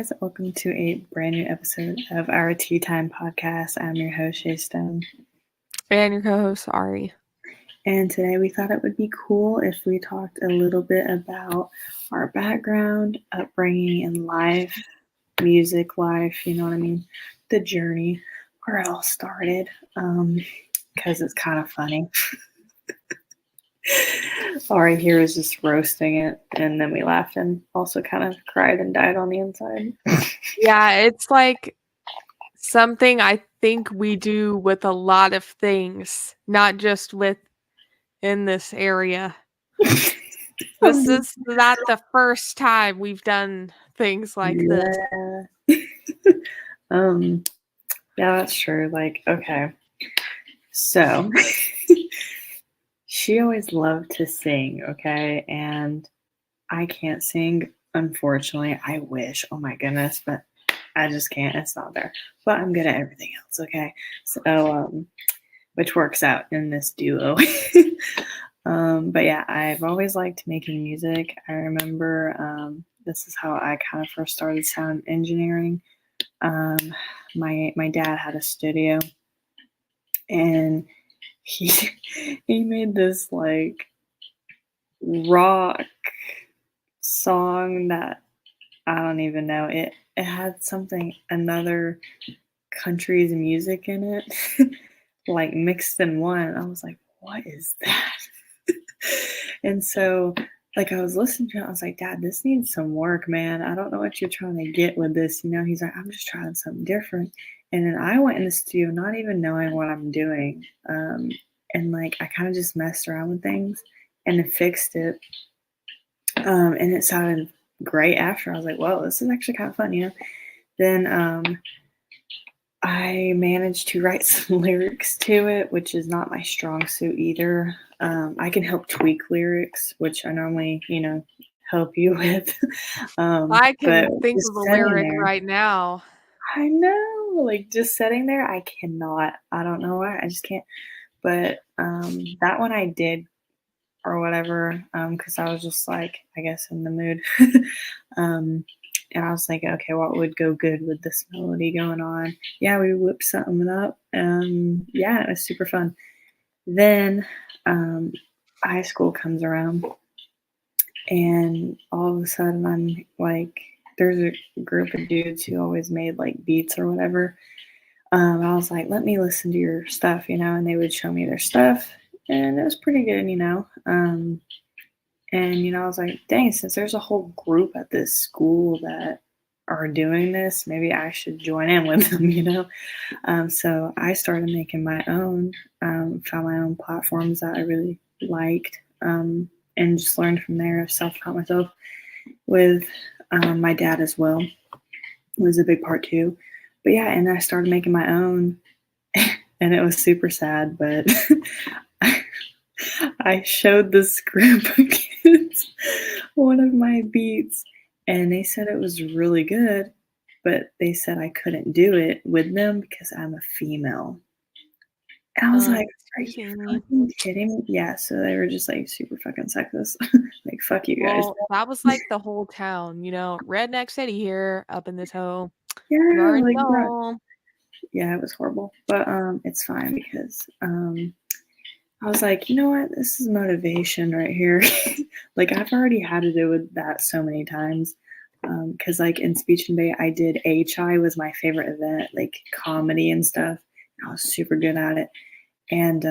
guys, welcome to a brand new episode of our Tea Time podcast. I'm your host, Shaye Stone. And your co-host, Ari. And today we thought it would be cool if we talked a little bit about our background, upbringing, and life, music life, you know what I mean? The journey, where it all started, because it's kind of funny. Ari here was just roasting it, and then we laughed and also kind of cried and died on the inside. Yeah, it's like something I think we do with a lot of things, not just in this area. This is not the first time we've done things like this. Yeah, that's true. Like, okay. So she always loved to sing, okay? And I can't sing, unfortunately. I wish, oh my goodness, but I just can't. It's not there. But I'm good at everything else, okay? So, which works out in this duo. But yeah, I've always liked making music. I remember this is how I kind of first started sound engineering. My dad had a studio, and he made this like rock song that I don't even know. It had another country's music in it, like mixed in one. I was like, what is that? And so, like, I was listening to it, I was like, Dad, this needs some work, man. I don't know what you're trying to get with this. You know, he's like, I'm just trying something different. And then I went in the studio not even knowing what I'm doing. And like, I kind of just messed around with things and then fixed it. And it sounded great after. I was like, well, this is actually kind of fun, you know? Then I managed to write some lyrics to it, which is not my strong suit either. I can help tweak lyrics, which I normally, help you with. I can think of a lyric there, right now. I know, like just sitting there, I cannot. I don't know why. I just can't. But that one I did or whatever, because I was just like, I guess in the mood. And I was like, okay, what would go good with this melody going on? Yeah, we whipped something up. Yeah, it was super fun. Then high school comes around, and all of a sudden I'm like, there's a group of dudes who always made like beats or whatever. I was like, let me listen to your stuff, and they would show me their stuff, and it was pretty good, And, I was like, dang, since there's a whole group at this school that are doing this, maybe I should join in with them, So I started making my own, found my own platforms that I really liked, and just learned from there, self-taught myself with my dad as well. It was a big part too. But yeah, and I started making my own, and it was super sad, but I showed this group of kids one of my beats, and they said it was really good, but they said I couldn't do it with them because I'm a female. And I was like, are you fucking kidding me? Yeah, so they were just like super fucking sexist. Like, fuck you guys. Well, that was like the whole town, redneck city here up in this hole. Yeah, You already like, know. yeah, it was horrible. But it's fine because I was like, you know what? This is motivation right here. Like, I've already had to do with that so many times. Because, like, in speech and debate, I did HI was my favorite event, like comedy and stuff. I was super good at it. And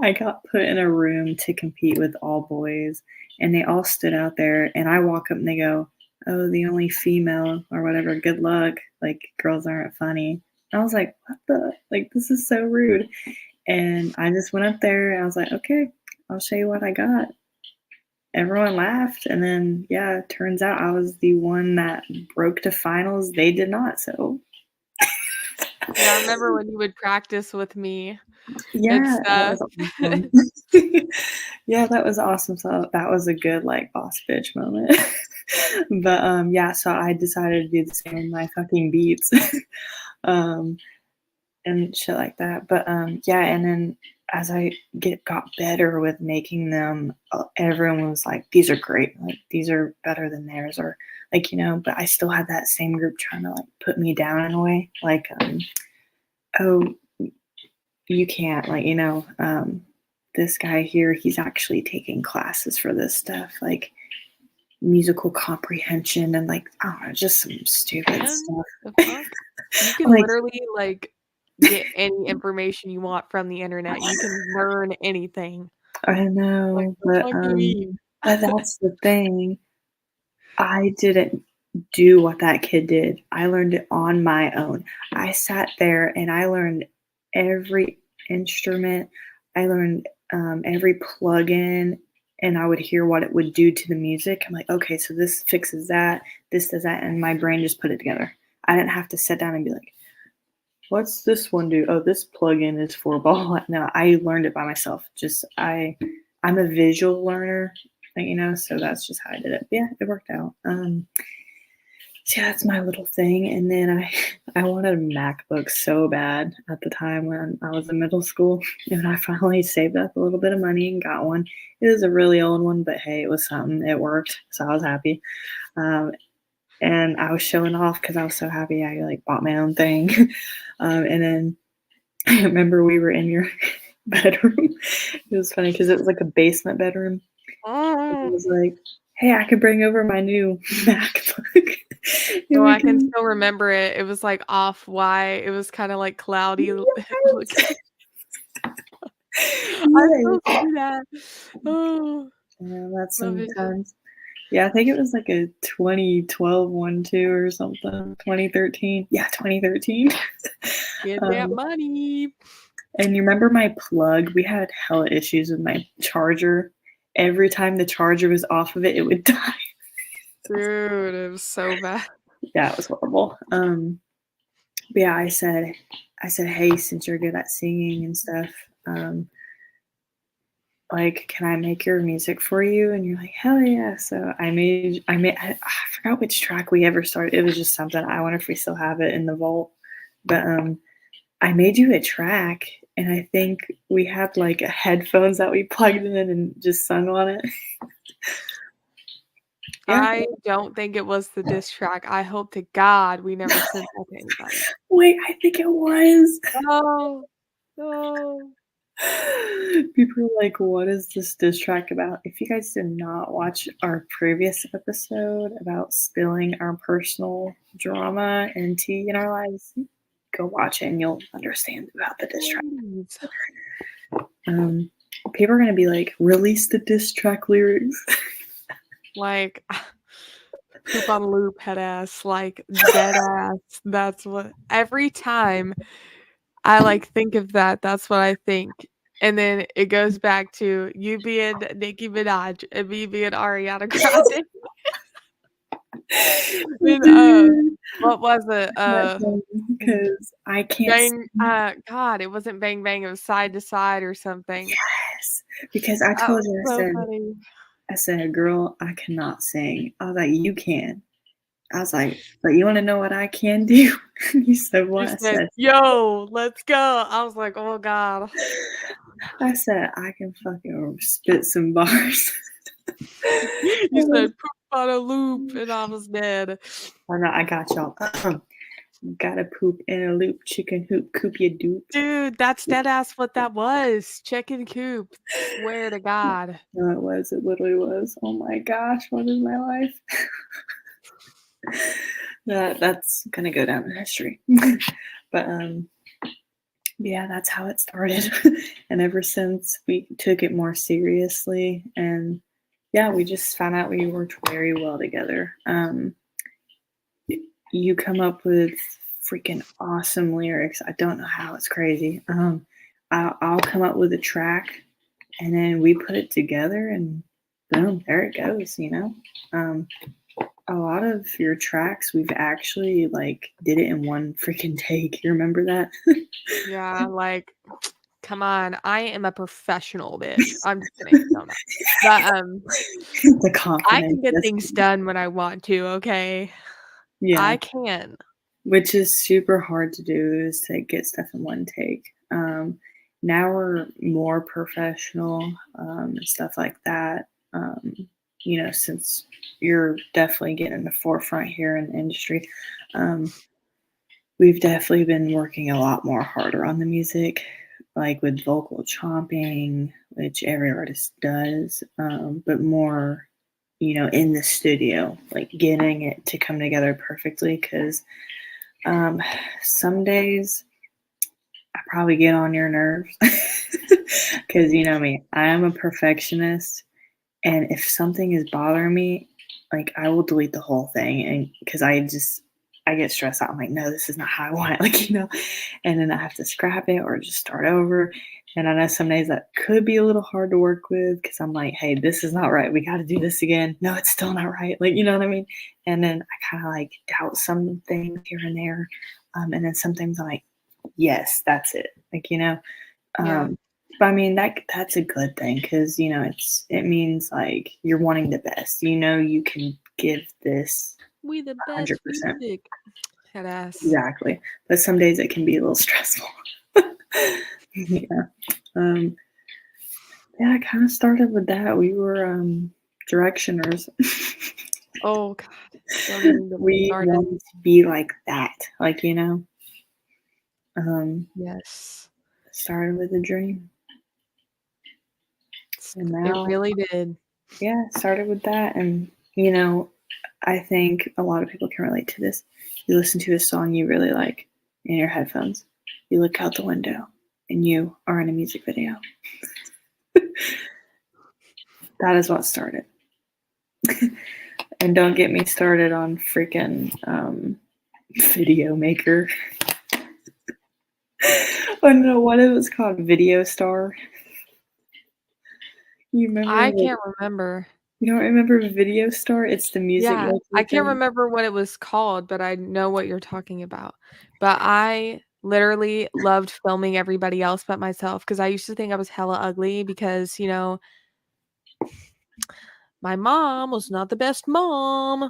I got put in a room to compete with all boys. And they all stood out there. And I walk up and they go, oh, the only female or whatever, good luck. Like, girls aren't funny. And I was like, what the? Like, this is so rude. And I just went up there and I was like, okay, I'll show you what I got. Everyone laughed. And then, yeah, it turns out I was the one that broke to finals. They did not. So, yeah, I remember when you would practice with me. Yeah, that was awesome. Yeah, that was awesome. So that was a good like boss bitch moment. But yeah, so I decided to do the same with my fucking beats. And shit like that. But yeah, and then as I got better with making them, everyone was like, "These are great. Like these are better than theirs," or like But I still had that same group trying to like put me down in a way, like, "Oh, you can't," like this guy here, he's actually taking classes for this stuff, like musical comprehension and like I don't know, just some stupid Man, stuff. the fuck? You can Like literally, like, get any information you want from the internet. You can learn anything. I Like, know, the fuck you mean? but that's the thing. I didn't do what that kid did. I learned it on my own. I sat there and I learned every instrument. I learned every plugin, and I would hear what it would do to the music. I'm like, okay, so this fixes that, this does that, and my brain just put it together. I didn't have to sit down and be like, what's this one do? Oh, this plugin is for ball. No, I learned it by myself. I'm a visual learner, so that's just how I did it. But yeah, it worked out. So yeah, that's my little thing. And then I wanted a MacBook so bad at the time when I was in middle school, and I finally saved up a little bit of money and got one. It was a really old one, but hey, it was something. It worked, so I was happy. Um, and I was showing off because I was so happy I like bought my own thing. And then I remember we were in your bedroom. It was funny because it was like a basement bedroom. It Mm. was like, hey, I could bring over my new MacBook. And Oh, we I can can, still remember it. It was, like, off-white. It was kinda, like, cloudy l yes, looking. I yes. still see that. Oh, Yeah, that's love it. sometimes. Yeah, I think it was like a 2012 one too or something. 2013. Yeah, 2013. Get that Um, money. and you remember my plug? We had hella issues with my charger. Every time the charger was off of it, it would die. Dude, it was so bad. Yeah, it was horrible. But yeah, I said, hey, since you're good at singing and stuff, um, like, can I make your music for you? And you're like, hell yeah. So I forgot which track we ever started. It was just something. I wonder if we still have it in the vault. But I made you a track, and I think we had like a headphones that we plugged in and just sung on it. Yeah. I don't think it was the diss track. I hope to God we never sent that to anybody. Wait, I think it was. No. No. People are like, what is this diss track about? If you guys did not watch our previous episode about spilling our personal drama and tea in our lives, go watch it and you'll understand about the diss track. Please. Um, People are gonna be like, release the diss track lyrics. Like, poop on a loop, head ass, like, dead ass. That's what every time I, like, think of that, that's what I think. And then it goes back to you being Nicki Minaj and me being Ariana Grande. Then, Dude, what was it? that song, because I can't Bang sing. God, it wasn't Bang Bang, it was Side to Side or something. Yes, because I That told was you, so funny. I said, girl, I cannot sing. I was like, you can. I was like, but you want to know what I can do? You said, You what? said, "Yo, let's go." I was like, "Oh god." I said, I can fucking spit some bars. You said, "Poop on a loop," and I was dead. Oh no, I got y'all. Gotta poop in a loop, chicken hoop, coop ya doop. Dude, that's dead ass what that was. Chicken coop. Swear to God. No, it was. It literally was. Oh my gosh, what is my life? That's gonna go down in history. But yeah, that's how it started. And ever since we took it more seriously, and yeah, we just found out we worked very well together. You come up with freaking awesome lyrics. I don't know how, it's crazy. I'll come up with a track, and then we put it together, and boom, there it goes. A lot of your tracks, we've actually like did it in one freaking take. You remember that? Yeah, like, come on. I am a professional, bitch. I'm just kidding. No, I'm not. But, The I confidence, can get yes. things done when I want to, okay? Yeah, I can. which is super hard to do, is to get stuff in one take. now we're more professional, and stuff like that. Since you're definitely getting in the forefront here in the industry, um, we've definitely been working a lot more harder on the music, like with vocal chomping, which every artist does, but more, in the studio, like getting it to come together perfectly. Because um, some days I probably get on your nerves because you know me, I am a perfectionist. And if something is bothering me, like I will delete the whole thing, and because I get stressed out. I'm like, no, this is not how I want it, and then I have to scrap it or just start over. And I know some days that could be a little hard to work with because I'm like, hey, this is not right. We got to do this again. No, it's still not right. Like, you know what I mean? And then I kind of like doubt some things here and there. And then some things I'm like, yes, that's it. Yeah. Um, but I mean that's a good thing because it means like you're wanting the best. You can give this We the best 100%. music. Head ass. Exactly. But some days it can be a little stressful. Yeah. Um, yeah, I kind of started with that. We were directioners. Oh God. Don't even get me We started. wanted to be like that. Yes. Started with a dream. And It now, really did. yeah, started with that. And, I think a lot of people can relate to this. You listen to a song you really like in your headphones. You look out the window and you are in a music video. That is what started. And don't get me started on freaking Video Maker. I don't know what it was called, Video Star. You remember? I can't remember. You don't remember Video Star? It's the music Yeah, maker I can't thing. remember what it was called, but I know what you're talking about. But I literally loved filming everybody else but myself because I used to think I was hella ugly because, my mom was not the best mom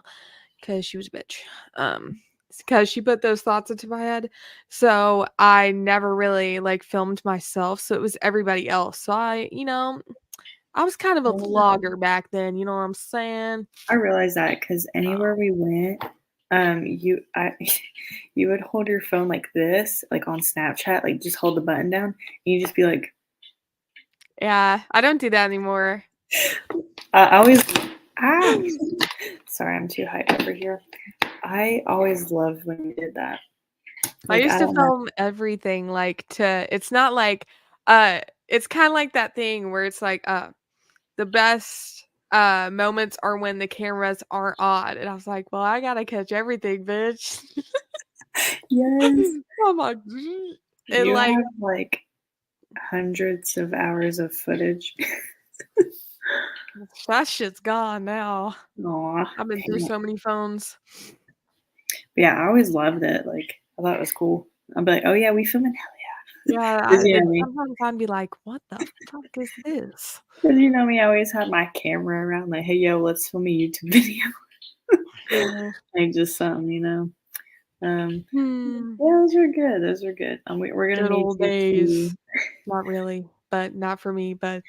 because she was a bitch. Because she put those thoughts into my head. So I never really like filmed myself. So it was everybody else. So I was kind of a vlogger back then, you know what I'm saying? I realized that because anywhere we went, you would hold your phone like this, like on Snapchat, like just hold the button down, and you just be like, Yeah, I don't do that anymore. I always, ah, sorry, I'm too hyped over here. I always loved when you did that. I Like, used I to don't know. film everything it's not like it's kind of like that thing where it's like the best moments are when the cameras aren't on and I was like, well, I got to catch everything, bitch. Yes, I'm like and you like have like hundreds of hours of footage. that shit's gone now. Aw, I've been through dang it. so many phones. Yeah, I always loved it. Like, I thought it was cool. I'd be like, oh yeah, we filming hell Yeah, yeah. Because you and know me. sometimes I'd be like, what the fuck is this? Because you know me, I always had my camera around, like, hey yo, let's film a YouTube video. Yeah. Like just something. Um, Hmm. yeah, those are good. Those are good. We're gonna Good need old to see. days. Not really, but not for me, but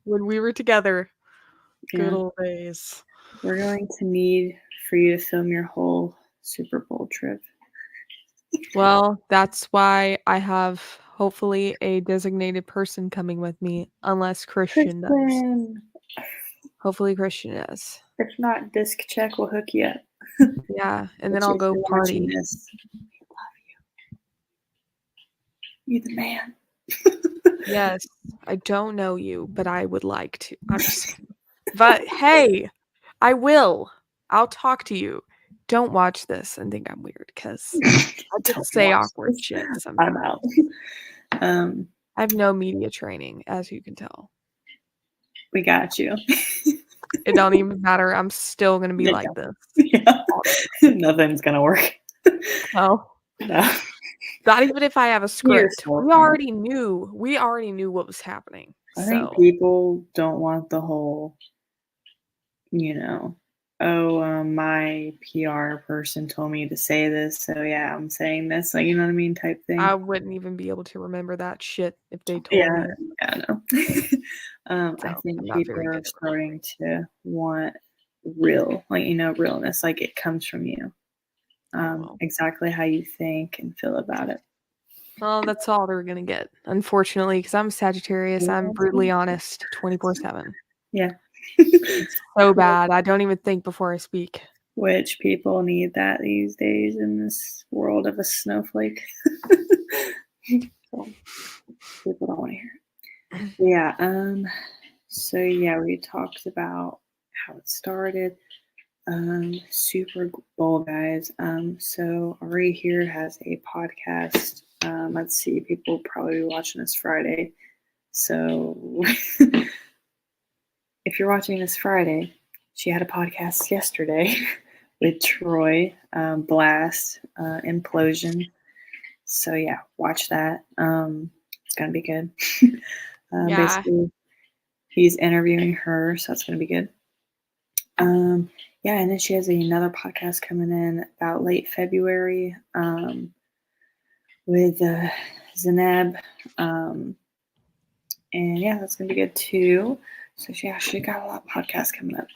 when we were together, good Yeah, old days. we're going to need for you to film your whole Super Bowl trip. Well, that's why I have hopefully a designated person coming with me, unless Christian does. Kristen, Hopefully Christian does. if not, disc check will hook you up. Yeah, and then Which, I'll if go you're watching party. this, you the man. Yes, I don't know you, but I would like to. I'm just kidding. But hey, I will. I'll talk to you. Don't watch this and think I'm weird because I Don't just say watch awkward this. shit I'm sometimes. out. Um, I have no media training, as you can tell. we got you. It don't even matter. I'm still gonna be Yeah. like this. Yeah. Nothing's gonna work. No, No. not even if I have a You're script. so We fine. already knew. We already knew what was happening. I think So people don't want the whole, you know, oh, my PR person told me to say this, so yeah, I'm saying this, like, you know what I mean, type I thing. wouldn't even be able to remember that shit if they told Yeah, me. yeah, I know. I So, think I'm not people very are good at starting remembering. to want real, like, realness, like it comes from you, Oh, well. exactly how you think and feel about it. Well, that's all they're gonna get, unfortunately, because 'cause I'm Sagittarius, Yeah, I'm that's good. brutally honest 24/7. Yeah. It's so bad, I don't even think before I speak. Which people need that these days in this world of a snowflake. So, people don't wanna hear it. Yeah, so yeah, we talked about how it started. Super Bowl guys. So Ari here has a podcast. Let's see, people probably be watching this Friday. So if you're watching this Friday, she had a podcast yesterday with Troy, Blast, Implosion. So yeah, watch that. It's gonna be good. Yeah, Basically, he's interviewing her, so that's gonna be good. Um, yeah, and then she has another podcast coming in about late February with Zeneb. Um, and yeah, that's gonna be good too. So yeah, she got a lot of podcasts coming up.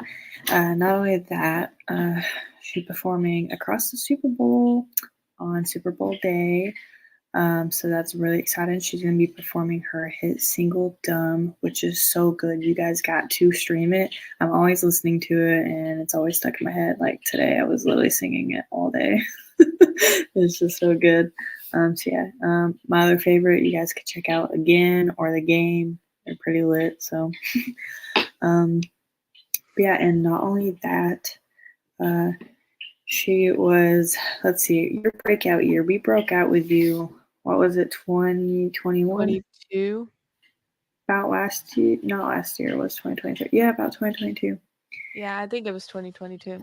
Not only that, she's performing across the Super Bowl on Super Bowl day. So that's really exciting. She's going to be performing her hit single "Dumb," which is so good. You guys got to stream it. I'm always listening to it, and it's always stuck in my head. Like today, I was literally singing it all day. It's just so good. So yeah, my other favorite, you guys could check out Again or The Game. They're pretty lit. So, um, yeah, and not only that, uh, she was, let's see, your breakout year. We broke out with you, what was it, 2021? 22? About last year, not last year, it was 2022. Yeah, about 2022. Yeah, I think it was 2022.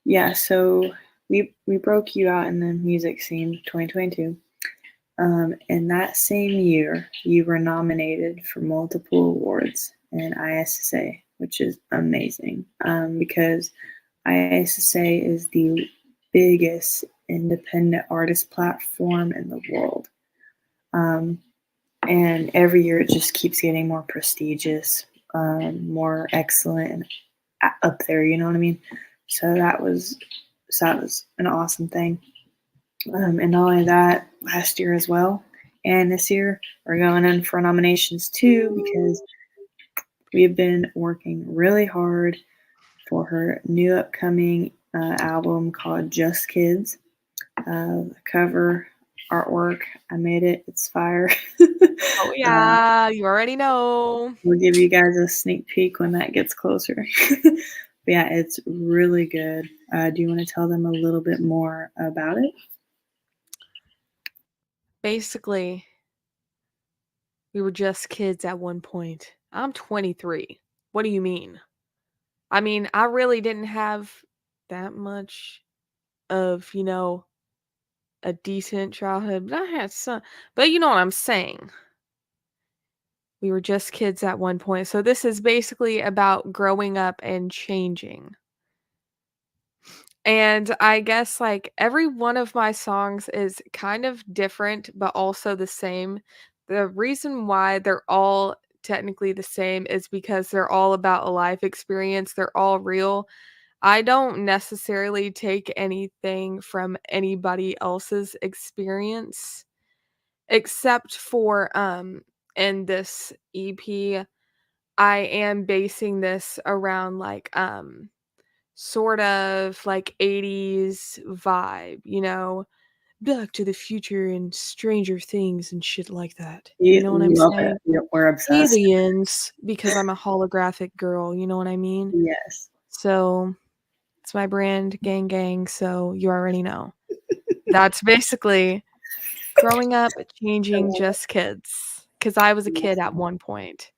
Yeah, so we broke you out in the music scene 2022. And that same year, you were nominated for multiple awards in ISSA, which is amazing because ISSA is the biggest independent artist platform in the world. Um, and every year it just keeps getting more prestigious, more excellent, and up there. You know what I mean? So that was an awesome thing. And not only that, last year as well, and this year we're going in for nominations too because we've been working really hard for her new upcoming album called Just Kids. The cover artwork, I made it. It's fire. Oh, yeah, you already know. We'll give you guys a sneak peek when that gets closer. But yeah, it's really good. Do you want to tell them a little bit more about it? Basically, we were just kids at one point. I'm 23. What do you mean? I mean, I really didn't have that much of, a decent childhood, but I had some. But you know what I'm saying. We were just kids at one point. So this is basically about growing up and changing. And I guess like every one of my songs is kind of different, but also the same. The reason why they're all technically the same is because they're all about a life experience. They're all real. I don't necessarily take anything from anybody else's experience except for in this EP I am basing this around like sort of like 80s vibe, Back to the Future and Stranger Things and shit like that. You know what We I'm love it. saying? We're obsessed. Aliens, because I'm a holographic girl, you know what I mean? Yes. So it's my brand, gang gang, so you already know. That's basically growing up, I changing love it. just kids. Because I was a kid Yes. at one point.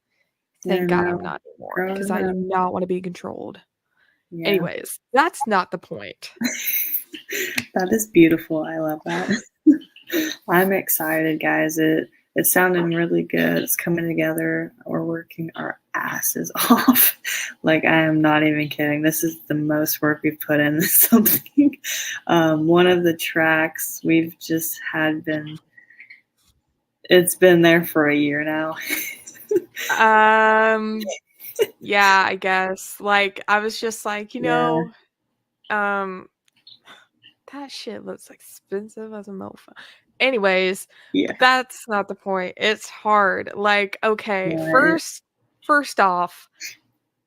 Thank And God I'm not anymore, because growing I do up, not want to be controlled. yeah. Anyways, that's not the point. That is beautiful. I love that. I'm excited, guys. It's sounding really good. It's coming together. We're working our asses off. Like, I am not even kidding. This is the most work we've put into something. One of the tracks we've just had it's been there for a year now. Yeah, I guess. Like, I was just like, Yeah. that shit looks expensive as a mofo. Anyways, Yeah. but that's not the point. It's hard. Like, okay, Yeah. first off,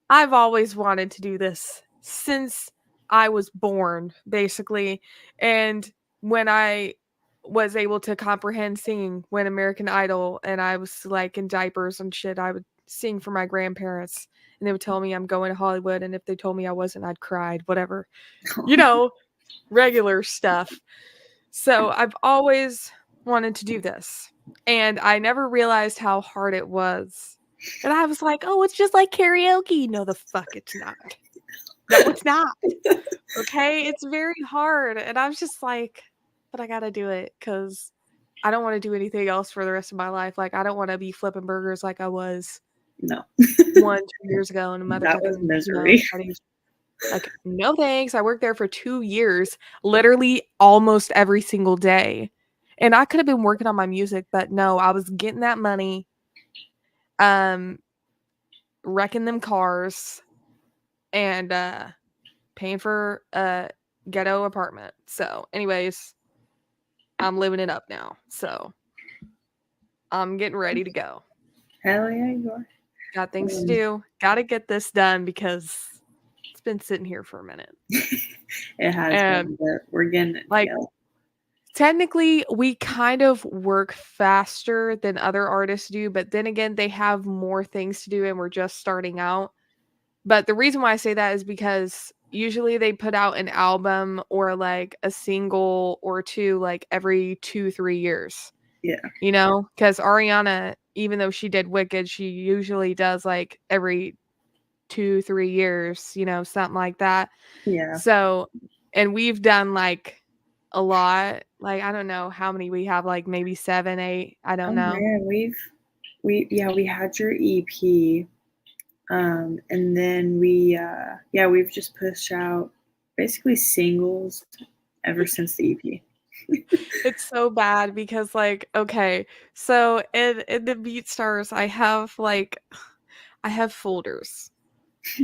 I've always wanted to do this since I was born, basically. And when I was able to comprehend singing when American Idol and I was like in diapers and shit, I would sing for my grandparents and they would tell me I'm going to Hollywood. And if they told me I wasn't, I'd cried, whatever, you know, regular stuff. So I've always wanted to do this. And I never realized how hard it was. And I was like, oh, it's just like karaoke. No, the fuck it's not. No, it's not. Okay, it's very hard. And I was just like, but I gotta do it because I don't want to do anything else for the rest of my life. Like, I don't want to be flipping burgers like I was No. 2 years ago in a That was motherfucking, misery. like, no thanks. I worked there for 2 years, literally almost every single day. And I could have been working on my music, but no, I was getting that money, um, wrecking them cars, and paying for a ghetto apartment. So, anyways, I'm living it up now. So, I'm getting ready to go. Hell yeah, you are. Got things to do. Got to get this done because it's been sitting here for a minute. It has And been, but we're getting it like, together. technically, we kind of work faster than other artists do, but then again, they have more things to do and we're just starting out. But the reason why I say that is because usually they put out an album or like a single or two like every 2-3 years. Yeah. Because Ariana, even though she did Wicked, she usually does like every 2-3 years, something like that. Yeah. So, and we've done like a lot. Like, I don't know how many we have, like maybe 7, 8. I don't Oh know. man, we had your EP. And then we've just pushed out basically singles ever since the EP. It's so bad because, like, okay, so in the BeatStars, I have folders.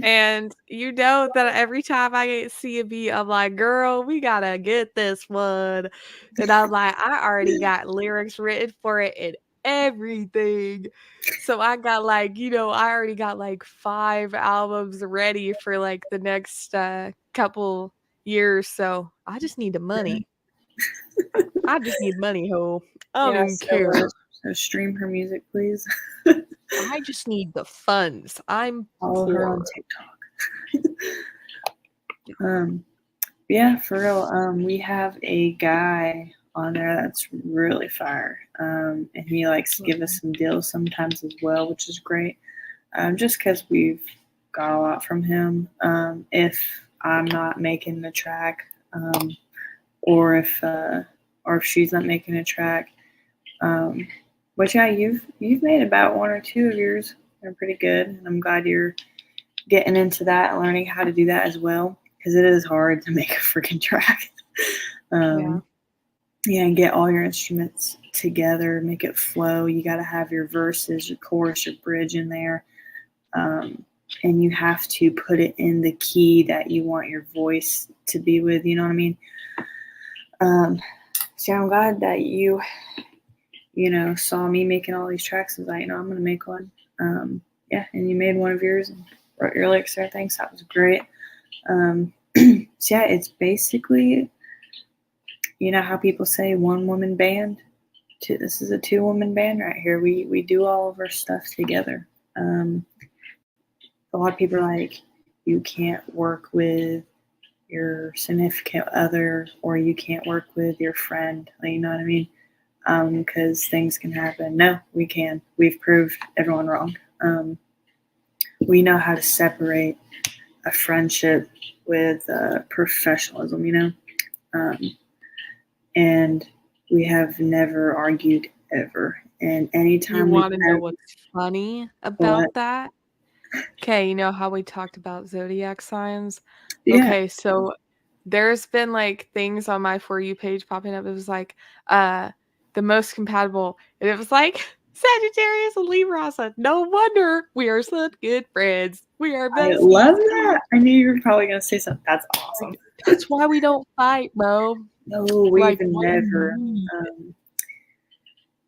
And you know that every time I see a beat, I'm like, girl, we gotta get this one. And I'm like, I already got lyrics written for it and everything. So I got I already got like 5 albums ready for like the next couple years. So I just need the money. I just need money, ho. I don't Yeah, even care. so stream her music, please. I just need the funds. I'm Follow her on poor. TikTok. Yeah, for real. We have a guy on there that's really fire. And he likes to give us some deals sometimes as well, which is great. Just because we've got a lot from him. If I'm not making the track, or if she's not making a track, which yeah, you've made about 1 or 2 of yours. They're pretty good, and I'm glad you're getting into that and learning how to do that as well, because it is hard to make a freaking track. Yeah. Yeah, and get all your instruments together, make it flow. You got to have your verses, your chorus, your bridge in there, and you have to put it in the key that you want your voice to be with. You know what I mean? So I'm glad that you saw me making all these tracks and was like, I'm gonna make one. Yeah, and you made one of yours and wrote your lyrics there. Thanks, that was great. So yeah, it's basically, how people say one woman band. This is a 2-woman band right here. We do all of our stuff together. A lot of people are like, you can't work with your significant other, or you can't work with your friend. Like, you know what I mean? Because things can happen. No, we can. We've proved everyone wrong. We know how to separate a friendship with professionalism, and we have never argued ever. And You anytime we've wanna know had what's funny what? about that? Okay, you know how we talked about zodiac signs? Yeah, Okay, so there's been, like, things on my For You page popping up. It was like, uh, the most compatible, and it was like, Sagittarius and Libra. I said, "No wonder we are such good friends. We are I besties." love that. I knew you were probably gonna say something. That's awesome. Like, that's why we don't fight, bro. No, we've Like, what do never. you need?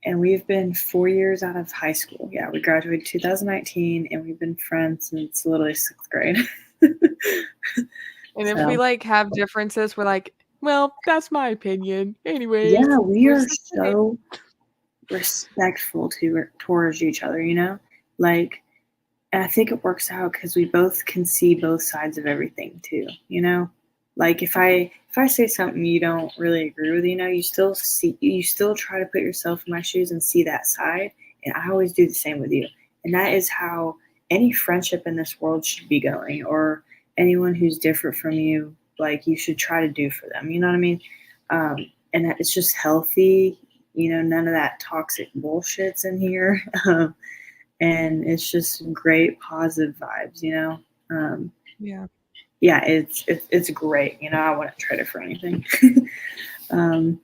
And we've been 4 years out of high school. Yeah, we graduated 2019, and we've been friends since literally 6th grade. And if we, So, like, have differences, we're like, "Well, that's my opinion. Anyways, yeah, we we're are still friends." so respectful towards each other, you know? Like, and I think it works out because we both can see both sides of everything too, you know? Like if I say something you don't really agree with, you know, you still try to put yourself in my shoes and see that side. And I always do the same with you. And that is how any friendship in this world should be going, or anyone who's different from you, like you should try to do for them. You know what I mean? And that it's just healthy, you know, none of that toxic bullshit's in here. And it's just great positive vibes, you know. Yeah. Yeah, it's great, you know. I wouldn't trade it for anything. um,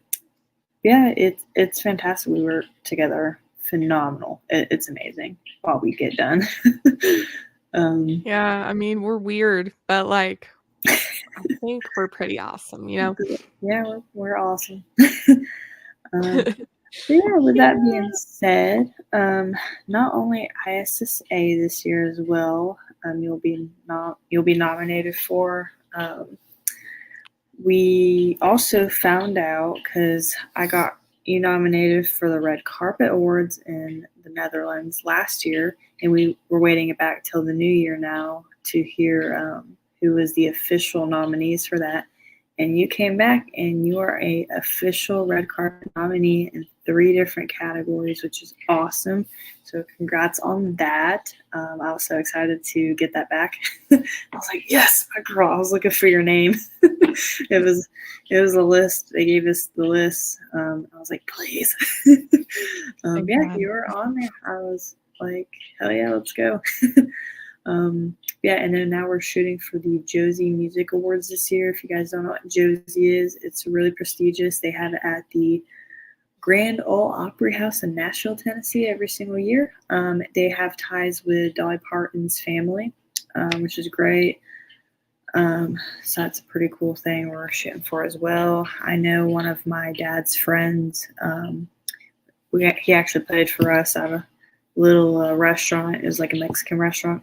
yeah, it's fantastic. We were together, phenomenal. It's amazing while we get done. um, Yeah, I mean, we're weird, but, like, I think we're pretty awesome, you know? yeah, we're awesome. um, But yeah, with that being Yeah. said, not only ISSA this year as well, you'll be nominated for. We also found out because I got you nominated for the Red Carpet Awards in the Netherlands last year, and we were waiting it back till the new year now to hear who was the official nominees for that. And you came back, and you are a official Red Carpet nominee in 3 different categories, which is awesome. So congrats on that. I was so excited to get that back. I was like, yes, my girl. I was looking for your name. It was a list. They gave us the list. I was like, please. Thank Yeah, God. you were on there. I was like, hell yeah, let's go. um, yeah, and then now we're shooting for the Josie Music Awards this year. If you guys don't know what Josie is, it's really prestigious. They have it at the Grand Ole Opry House in Nashville, Tennessee, every single year. They have ties with Dolly Parton's family, which is great. So that's a pretty cool thing we're shooting for as well. I know one of my dad's friends. He actually played for us at a little restaurant. It was like a Mexican restaurant.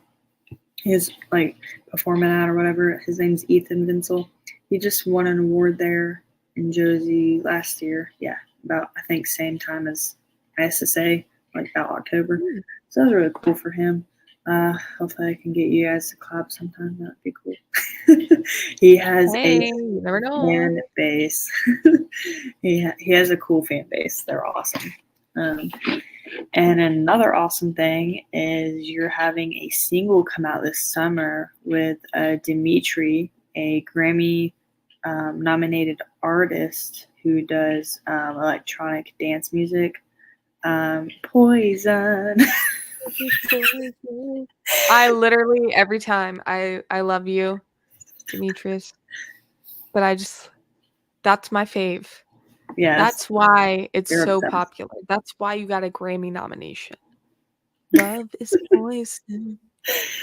He was like performing at or whatever. His name's Ethan Vinsel. He just won an award there in Josie last year. Yeah, about I think same time as ISSA, like about October. Mm. So that was really cool for him. Hopefully I can get you guys to collab sometime. That'd be cool. He has a Hey, you never know. fan base. He has a cool fan base. They're awesome. Um, and another awesome thing is you're having a single come out this summer with Dimitri, a Grammy nominated artist who does electronic dance music. Poison. I literally every time I love you, Demetrius, but that's my fave. Yes, That's why it's you're so obsessed. popular. That's why you got a Grammy nomination. Love is poison.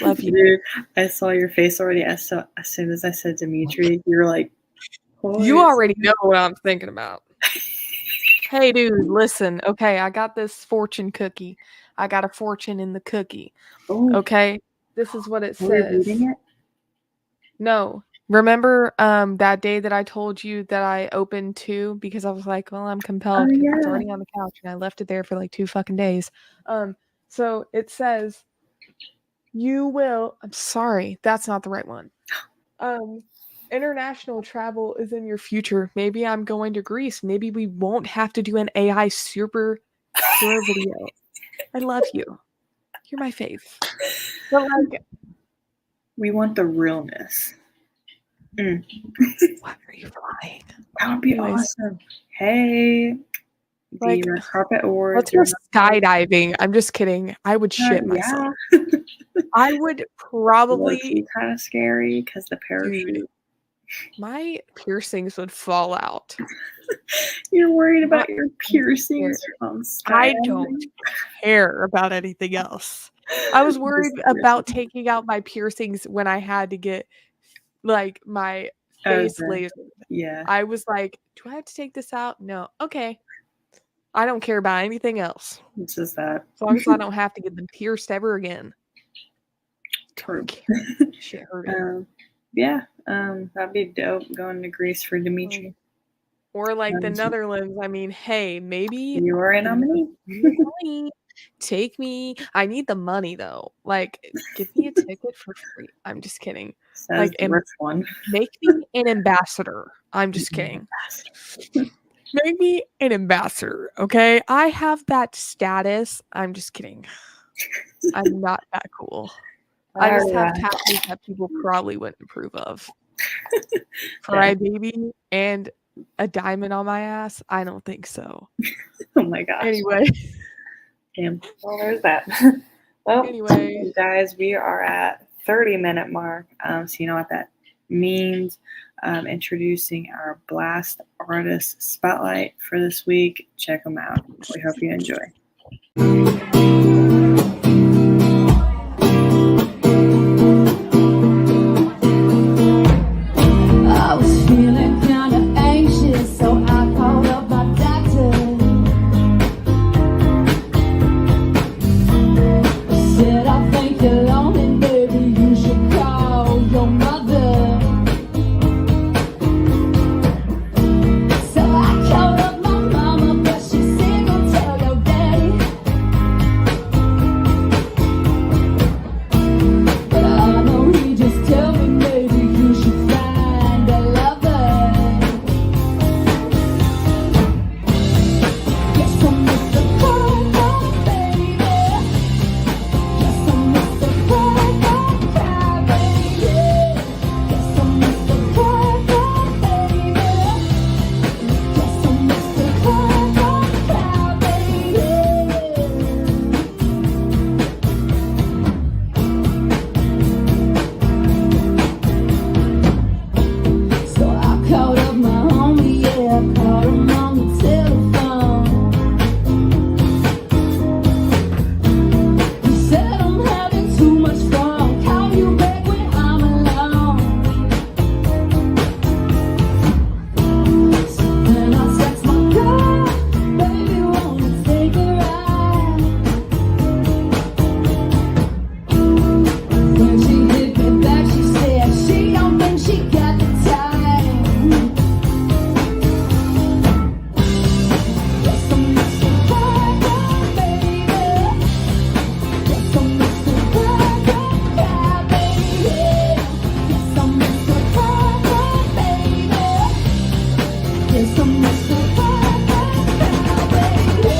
Love you. Dude, I saw your face already. As soon as I said Dimitri, you were like, You poison. already know what I'm thinking about. Hey, dude, listen. Okay, I got this fortune cookie. I got a fortune in the cookie. Oh, Okay, this is what it are we says. reading it? No. Remember that day that I told you that I opened 2 because I was like, "Well, I'm Oh compelled because it's yeah. already on the couch," and I left it there for, like, 2 fucking days. So it says, "You will" I'm sorry, that's not the right one. Um, "International travel is in your future. Maybe I'm going to Greece. Maybe we won't have to do an AI superhero video. I love you. You're my fave." But, like, We want the realness. Mm, why are you flying? that would be Anyways, awesome. Hey, The Like, red carpet awards let's go are not. skydiving. I'm just kidding. I would shit myself. Yeah, I would low probably key kind of scary because the dude, parachute. my piercings would fall out. You're worried My about your I'm scared. piercings from I don't skydiving? care about anything else. I was worried Just about kidding. taking out my piercings when I had to get, like, my face Okay. lasered. Yeah, I was like, "Do I have to take this out? No. Okay. I don't care about anything else. it's just that. As long as I don't have to get them pierced ever again. True. Don't care. Shit hurting." Yeah, that'd be dope going to Greece for Dimitri. Or, like, the Um, Netherlands, I mean, hey, maybe you are a give nominee. me money. Take me. I need the money, though. Like, give me a ticket for free. I'm just kidding. Says Like, the rich one. make me an ambassador. I'm just kidding. Make me an ambassador, okay? I have that status. I'm just kidding. I'm not that cool. I just have Alright. tattoos that people probably wouldn't approve of. For Yeah. my baby and a diamond on my ass? I don't think so. Oh my gosh. Anyway, Damn. Well, there's that. Well, anyway, you guys, we are at 30-minute mark. So you know what that means. Introducing our Blast Artist Spotlight for this week. Check them out. We hope you enjoy. I was feeling kinda anxious, so I called up my doctor. Said, I think you're lonely, baby, you should call your mother. So I called up my mama, but she said, go tell your daddy. But I know he just told me, maybe you should find a lover. Yes, I'm Mr. Cry, baby. Yes, I'm Mr. Cry, baby. Yes, I'm Mr. Cry, baby. Yes, I'm Mr. Cry, baby. So I called up my homie, yeah, I called him on the telephone. He said I'm having too much fun, call you back when I'm alone. So then I text my girl, baby, wanna take a ride? When she hit me back, she said she don't think she got the time. Yes, I'm Mr. Cry, baby. Yes, I'm Mr. Cry, baby. Yes, I'm Mr. Cry, baby. Yes, I'm Mr. Cry, baby.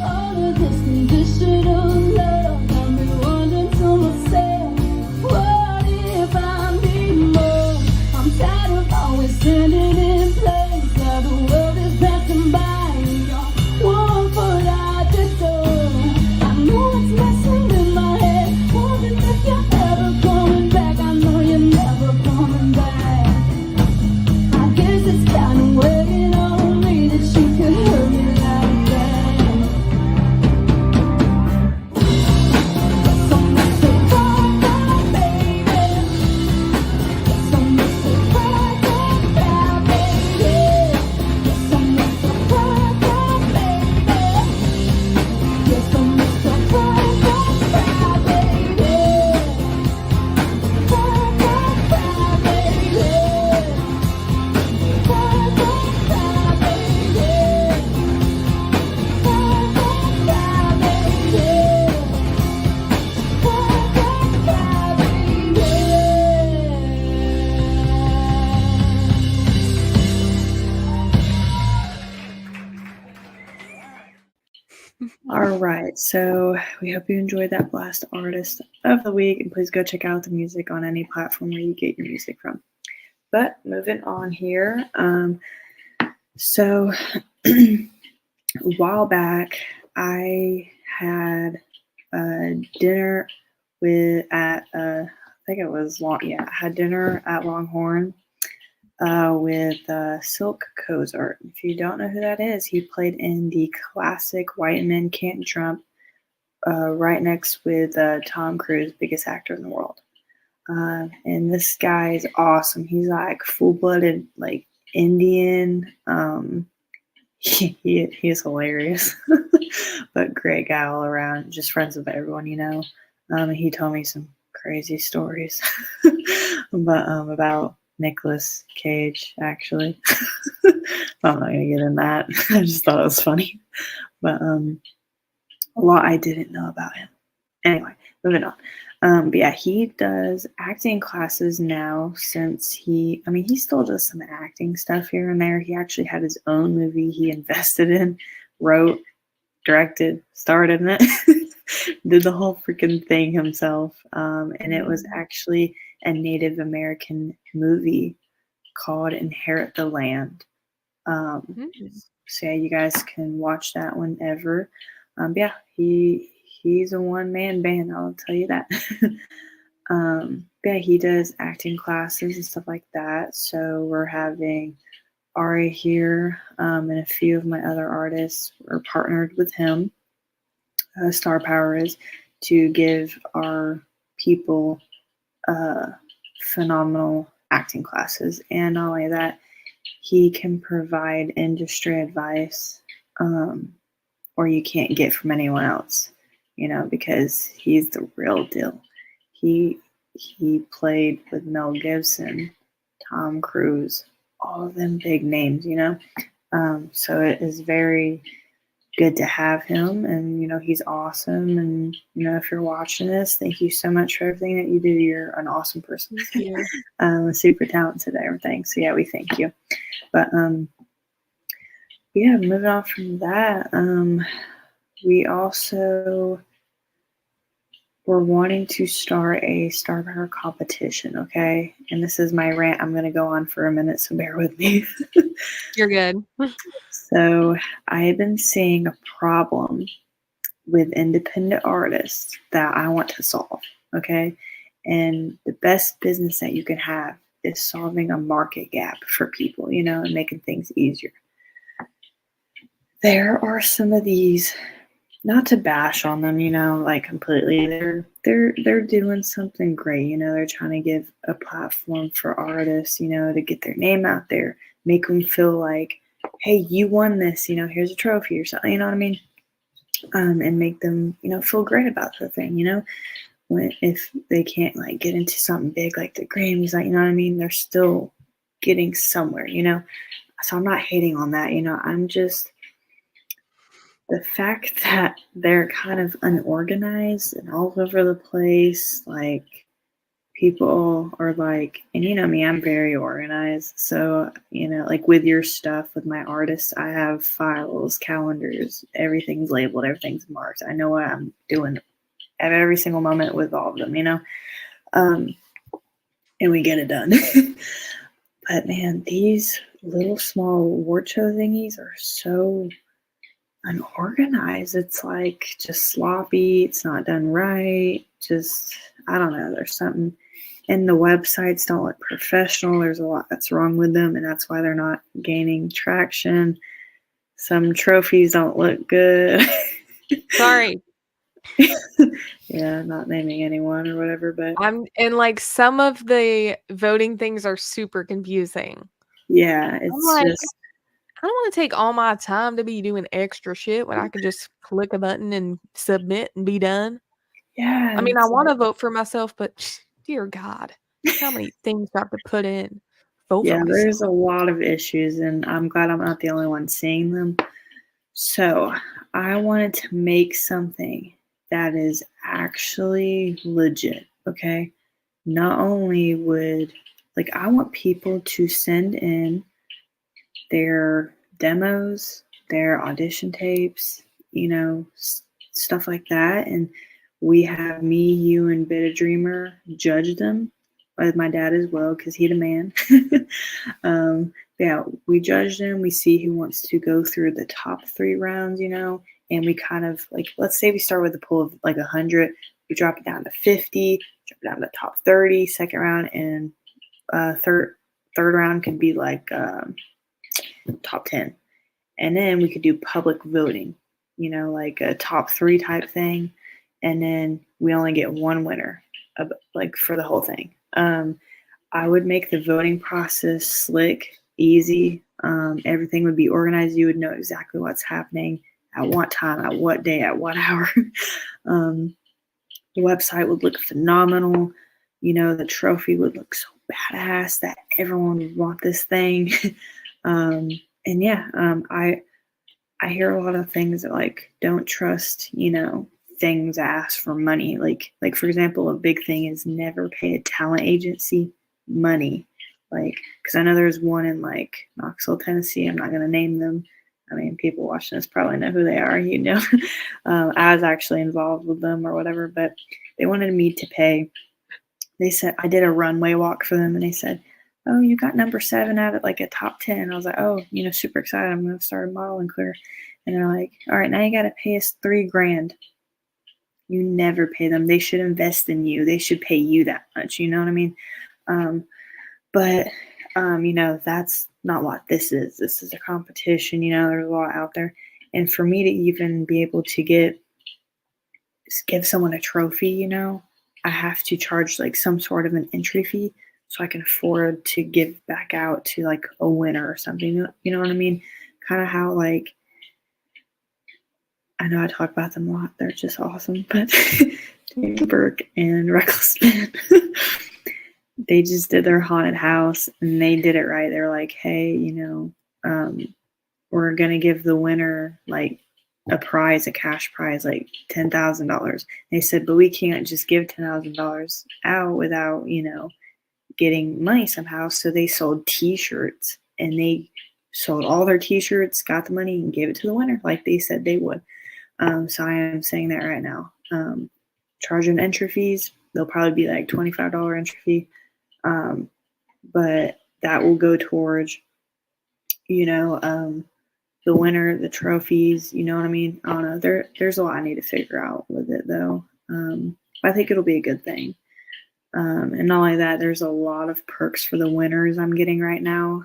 All of this conditional love got me wondering to myself, what if I need more? I'm tired of always standing in place, now the world is passing by and you're 1 foot out the door. I know it's messing with my head, wondering if you're ever coming back. I know you're never coming back. I guess it's kind of weighing on me that you could hurt me like All right, so we hope you enjoyed that Blast Artist of the Week, and please go check out the music on any platform where you get your music from. But moving on here, so a while back, I had dinner I think it was I had dinner at Longhorn with Silk Cozart. If you don't know who that is, he played in the classic White Men Can't Jump, right next with Tom Cruise, biggest actor in the world. And this guy is awesome. He's like full-blooded, like Indian. He is hilarious, but great guy all around. Just friends with everyone, you know. He told me some crazy stories, but about Nicolas Cage, actually. I'm not gonna get in that. I just thought it was funny, but a lot I didn't know about him. Anyway, moving on. But yeah, he does acting classes now since he still does some acting stuff here and there. He actually had his own movie he invested in, wrote, directed, starred in it, did the whole freaking thing himself. And it was actually a Native American movie called Inherit the Land. So yeah, you guys can watch that whenever. Yeah, he's a one-man band, I'll tell you that. Yeah, he does acting classes and stuff like that. So we're having Ari here, and a few of my other artists are partnered with him. Star Power is to give our people phenomenal acting classes, and not only that, he can provide industry advice, or you can't get from anyone else, you know, because he's the real deal. He played with Mel Gibson, Tom Cruise, all of them big names, you know. So it is very good to have him, and you know, he's awesome. And you know, if you're watching this, thank you so much for everything that you do. You're an awesome person. Super talented at everything. So yeah, we thank you. But yeah, moving on from that, we also were wanting to start a Star Power competition, okay? And this is my rant. I'm going to go on for a minute, so bear with me. You're good. So I have been seeing a problem with independent artists that I want to solve, okay? And the best business that you can have is solving a market gap for people, you know, and making things easier. There are some of these, not to bash on them, you know, like completely. They're doing something great, you know. They're trying to give a platform for artists, you know, to get their name out there, make them feel like, hey, you won this, you know, here's a trophy or something, you know what I mean? And make them, you know, feel great about the thing, you know. If they can't like get into something big like the Grammys, like, you know what I mean, they're still getting somewhere, you know. So I'm not hating on that, you know. I'm just, the fact that they're kind of unorganized and all over the place, like people are like, and you know me, I'm very organized. So, you know, like with your stuff, with my artists, I have files, calendars, everything's labeled, everything's marked. I know what I'm doing at every single moment with all of them, you know, and we get it done. But man, these little small award show thingies are so unorganized. It's like just sloppy. It's not done right. Just, I don't know. There's something, and the websites don't look professional. There's a lot that's wrong with them, and that's why they're not gaining traction. Some trophies don't look good. Sorry. Yeah, not naming anyone or whatever, but And like some of the voting things are super confusing. yeah, I'm it's like, just, I don't want to take all my time to be doing extra shit when I could just click a button and submit and be done. yeah. I mean, I It's want like, to vote for myself, but dear God, look how many things I have to put in. Vote for yeah, myself. there's a lot of issues, and I'm glad I'm not the only one seeing them. So I wanted to make something that is actually legit, okay? Not only would, like, I want people to send in their demos, their audition tapes, stuff like that. And we have me, you, and Beta Dreamer judge them, with my dad as well, because he's a man. Yeah, we judge them. We see who wants to go through the top 3 rounds, and we kind of like, let's say we start with a pool of like 100, we drop it down to 50, drop it down to the top 30, second round, and third round could be like top 10. And then we could do public voting, like a top 3 type thing. And then we only get one winner, like for the whole thing. I would make the voting process slick, easy. Everything would be organized. You would know exactly what's happening at what time, at what day, at what hour. The website would look phenomenal. The trophy would look so badass that everyone would want this thing. And yeah, I hear a lot of things that like don't trust, things that ask for money. Like for example, a big thing is never pay a talent agency money. Like, because I know there's one in like Knoxville, Tennessee. I'm not going to name them. I mean, people watching this probably know who they are, I was actually involved with them or whatever, but they wanted me to pay. They said, I did a runway walk for them, and they said, oh, you got number 7 out of like a top 10. I was like, oh, super excited. I'm going to start a modeling career. And they're like, all right, now you got to pay us $3,000. You never pay them. They should invest in you. They should pay you that much. You know what I mean? But that's not what this is. This is a competition. There's a lot out there. And for me to even be able to give someone a trophy, I have to charge like some sort of an entry fee so I can afford to give back out to like a winner or something. You know what I mean? Kind of how like, I know I talk about them a lot. They're just awesome. But Burke and Reckless Spin, they just did their haunted house and they did it right. They're like, hey, we're going to give the winner like a prize, a cash prize, like $10,000. They said, but we can't just give $10,000 out without, getting money somehow. So they sold t-shirts, and they sold all their t-shirts, got the money, and gave it to the winner like they said they would. So I am saying that right now. Charging entry fees, they'll probably be like $25 entry fee. But that will go towards, the winner, the trophies, you know what I mean? I don't know. There's a lot I need to figure out with it though. I think it'll be a good thing. And not only that, there's a lot of perks for the winners I'm getting right now.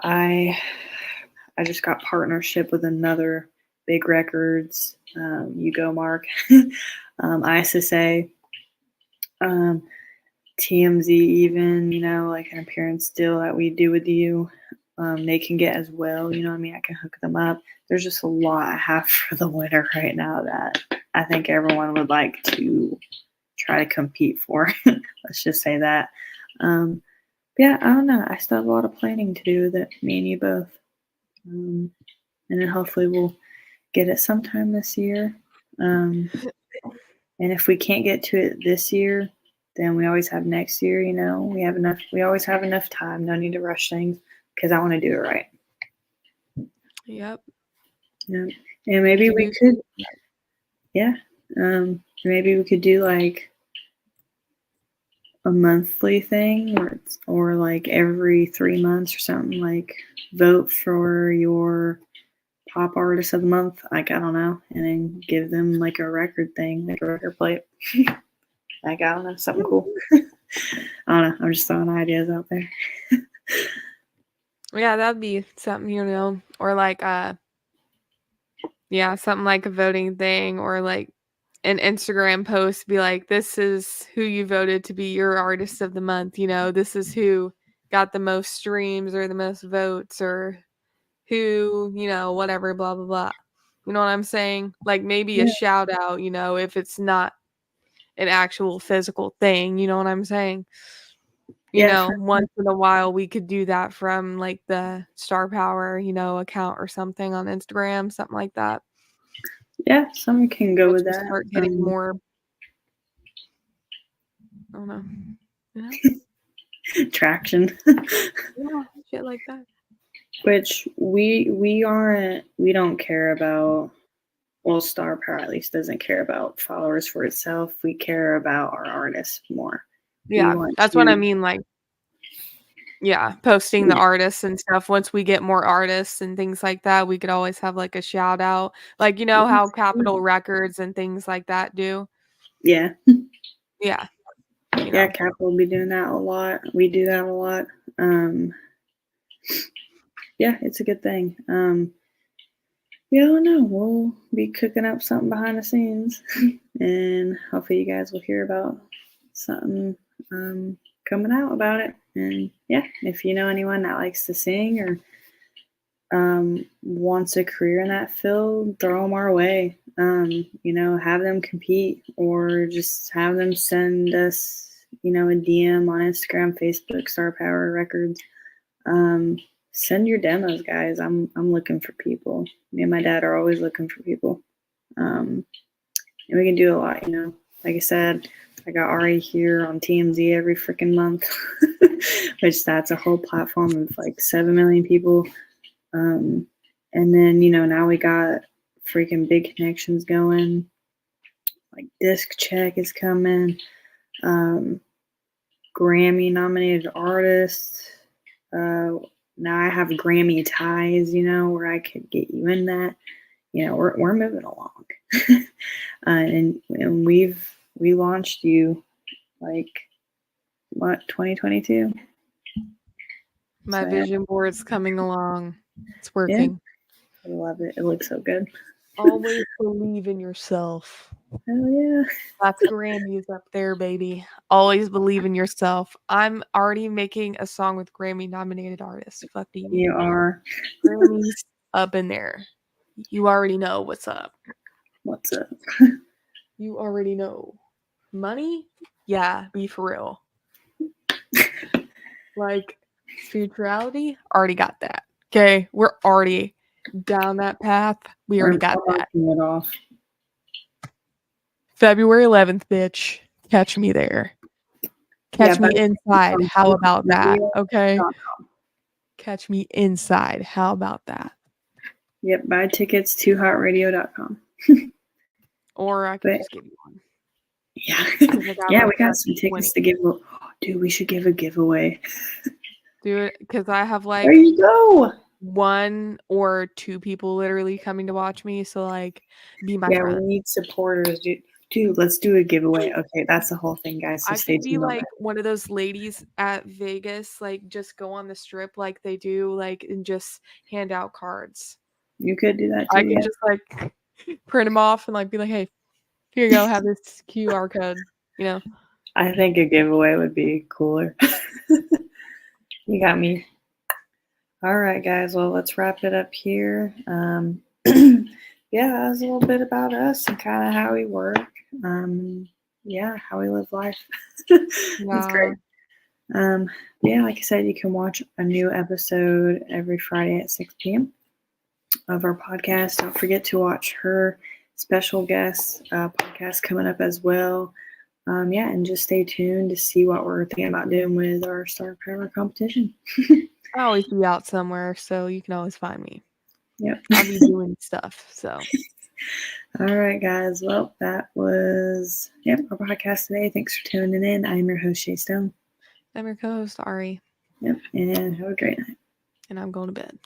I just got partnership with another big records. You go, Mark. ISSA, TMZ, even, like an appearance deal that we do with you. They can get as well. You know what I mean? I can hook them up. There's just a lot I have for the winner right now that I think everyone would like to try to compete for. Let's just say that. Yeah, I don't know. I still have a lot of planning to do with it, me and you both. And then hopefully we'll get it sometime this year. And if we can't get to it this year, then we always have next year, we always have enough time. No need to rush things because I want to do it right. Yep. Yeah. And maybe we could, maybe we could do like a monthly thing or like every 3 months or something, like vote for your pop artist of the month, like I don't know, and then give them like a record thing, like a record plate. Like I don't know, something cool. I don't know, I'm just throwing ideas out there. Yeah, that'd be something, or like something like a voting thing, or like an Instagram post be like, this is who you voted to be your artist of the month, this is who got the most streams or the most votes, or who, whatever, blah blah blah. You know what I'm saying? Like maybe a shout out, if it's not an actual physical thing, you know what I'm saying? Once in a while we could do that from like the Star Power, account or something on Instagram, something like that. Yeah, some can go with that. Start getting more, I don't know, traction. Yeah, shit like that. Which we aren't. We don't care about. Well, Star Power at least doesn't care about followers for itself. We care about our artists more. Yeah, that's what I mean. Like, yeah, posting the artists and stuff. Once we get more artists and things like that, we could always have like a shout out. Like, you know how Capitol Records and things like that do? Yeah. Yeah. Yeah, Cap will be doing that a lot. We do that a lot. Yeah, it's a good thing. Yeah, I don't know. We'll be cooking up something behind the scenes, and hopefully you guys will hear about something coming out about it. And yeah, if you know anyone that likes to sing or wants a career in that field, throw them our way. Have them compete or just have them send us, a DM on Instagram, Facebook, Star Power Records. Send your demos, guys. I'm looking for people. Me and my dad are always looking for people. And we can do a lot, Like I said, I got Ari here on TMZ every freaking month, which that's a whole platform of like 7 million people. And then, now we got freaking big connections going. Like Disc Check is coming. Grammy nominated artists. Now I have Grammy ties, where I could get you in that. We're moving along. And we launched you like what, 2022? My vision board's coming along. It's working. Yeah. I love it. It looks so good. Always believe in yourself. Hell yeah. That's Grammys up there, baby. Always believe in yourself. I'm already making a song with Grammy nominated artists. Fuck you. You are. Grammys up in there. You already know what's up. What's up? You already know. Money? Yeah, be for real. Like, spirituality? Already got that. Okay, we're already down that path. We already got that. It off. February 11th, bitch. Catch me there. Catch me inside. How about that? Okay. Catch me inside. How about that? Yep, buy tickets to hotradio.com. Or I could just give you one. Yeah. Yeah, we got some tickets to give. Dude, we should give a giveaway. Do it because I have like there you go. 1 or 2 people literally coming to watch me. So like, be my friend. We need supporters, dude. Let's do a giveaway. Okay, that's the whole thing, guys. So I could be like one of those ladies at Vegas, like just go on the strip like they do, like and just hand out cards. You could do that too. I could just like print them off and like be like, hey, here you go, have this QR code. I think a giveaway would be cooler. You got me. All right, guys. Well, let's wrap it up here. Yeah, that was a little bit about us and kind of how we work. Yeah, how we live life. That's great. Yeah, like I said, you can watch a new episode every Friday at 6 p.m. of our podcast. Don't forget to watch her special guest podcast coming up as well. Yeah, and just stay tuned to see what we're thinking about doing with our Star Power competition. I'll always be out somewhere, so you can always find me. Yep. I'll be doing stuff, so. All right, guys. Well, that was our podcast today. Thanks for tuning in. I'm your host, Shaye Stone. I'm your co-host, Ari. Yep, and have a great night. And I'm going to bed.